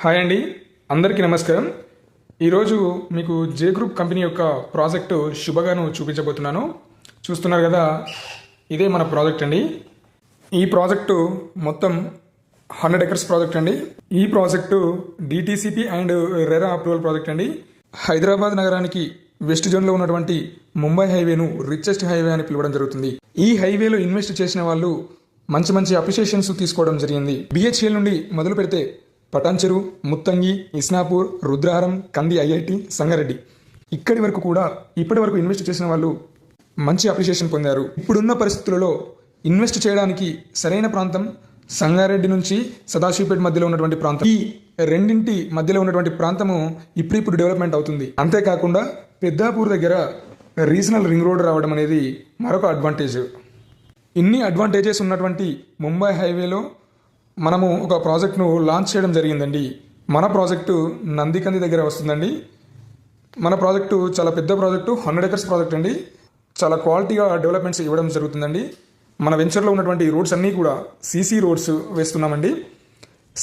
Hi అండి, అందరికీ నమస్కారం. ఈరోజు మీకు జే గ్రూప్ కంపెనీ యొక్క ప్రాజెక్టు శుభగాను చూపించబోతున్నాను. చూస్తున్నారు కదా, ఇదే మన ప్రాజెక్ట్ అండి. ఈ ప్రాజెక్టు మొత్తం 100 acres ప్రాజెక్ట్ అండి. ఈ project DTCP and RERA approval project అండి. హైదరాబాద్ నగరానికి వెస్ట్ జోన్లో ఉన్నటువంటి ముంబై హైవేను రిచెస్ట్ హైవే అని పిలవడం జరుగుతుంది. ఈ హైవేలో ఇన్వెస్ట్ చేసిన వాళ్ళు మంచి మంచి అప్రిషియేషన్స్ తీసుకోవడం జరిగింది. బిహెచ్ఎల్ నుండి మొదలు పెడితే పటాన్చెరు, ముత్తంగి, ఇస్నాపూర్, రుద్రవరం, కంది ఐఐటి, సంగారెడ్డి ఇక్కడి వరకు కూడా ఇప్పటి వరకు ఇన్వెస్ట్ చేసిన వాళ్ళు మంచి అప్రిషియేషన్ పొందారు. ఇప్పుడున్న పరిస్థితులలో ఇన్వెస్ట్ చేయడానికి సరైన ప్రాంతం సంగారెడ్డి నుంచి సదాశివపేట మధ్యలో ఉన్నటువంటి ప్రాంతం. ఈ రెండింటి మధ్యలో ఉన్నటువంటి ప్రాంతము ఇప్పుడు డెవలప్మెంట్ అవుతుంది. అంతేకాకుండా పెద్దాపూర్ దగ్గర రీజనల్ రింగ్ రోడ్ రావడం అనేది మరొక అడ్వాంటేజ్. ఇన్ని అడ్వాంటేజెస్ ఉన్నటువంటి ముంబై హైవేలో మనము ఒక ప్రాజెక్ట్ను లాంచ్ చేయడం జరిగిందండి. మన ప్రాజెక్టు నందికంది దగ్గర వస్తుందండి. మన ప్రాజెక్టు చాలా పెద్ద ప్రాజెక్టు, 100 acres ప్రాజెక్ట్ అండి. చాలా క్వాలిటీగా డెవలప్మెంట్స్ ఇవ్వడం జరుగుతుందండి. మన వెంచర్లో ఉన్నటువంటి రోడ్స్ అన్నీ కూడా సీసీ రోడ్స్ వేస్తున్నామండి.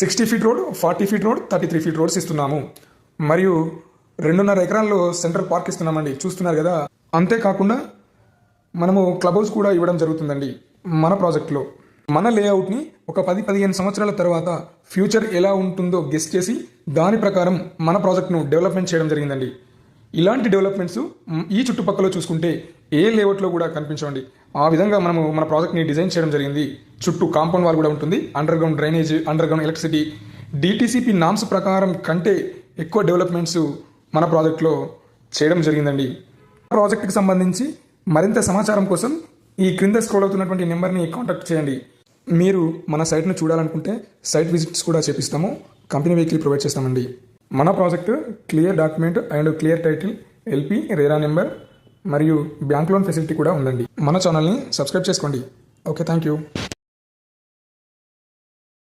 60 feet road, 40 feet road, 33 feet roads ఇస్తున్నాము. మరియు 2.5 ఎకరాల్లో సెంట్రల్ పార్క్ ఇస్తున్నామండి. చూస్తున్నారు కదా. అంతేకాకుండా మనము క్లబ్ హౌస్ కూడా ఇవ్వడం జరుగుతుందండి మన ప్రాజెక్టులో. మన లేఅవుట్ని ఒక 10-15 సంవత్సరాల తర్వాత ఫ్యూచర్ ఎలా ఉంటుందో గెస్ చేసి దాని ప్రకారం మన ప్రాజెక్ట్ను డెవలప్మెంట్ చేయడం జరిగిందండి. ఇలాంటి డెవలప్మెంట్స్ ఈ చుట్టుపక్కల చూసుకుంటే ఏ లేఅవుట్లో కూడా కనిపించండి. ఆ విధంగా మనము మన ప్రాజెక్ట్ని డిజైన్ చేయడం జరిగింది. చుట్టూ కాంపౌండ్ వాల్ కూడా ఉంటుంది. Under ground drainage, under ground electricity, DTCP norms ప్రకారం కంటే ఎక్కువ డెవలప్మెంట్స్ మన ప్రాజెక్ట్లో చేయడం జరిగిందండి. ప్రాజెక్ట్కి సంబంధించి మరింత సమాచారం కోసం ఈ క్రింద స్క్రోల్ అవుతున్నటువంటి నెంబర్ని కాంటాక్ట్ చేయండి. మీరు మన సైట్ను చూడాలనుకుంటే సైట్ విజిట్స్ కూడా చేపిస్తాము. కంపెనీ వెహికల్ ప్రొవైడ్ చేస్తామండి. మన project clear document and clear title, LP, RERA number మరియు బ్యాంక్ లోన్ ఫెసిలిటీ కూడా ఉందండి. మన ఛానల్ని సబ్స్క్రైబ్ చేసుకోండి. Okay, thank you.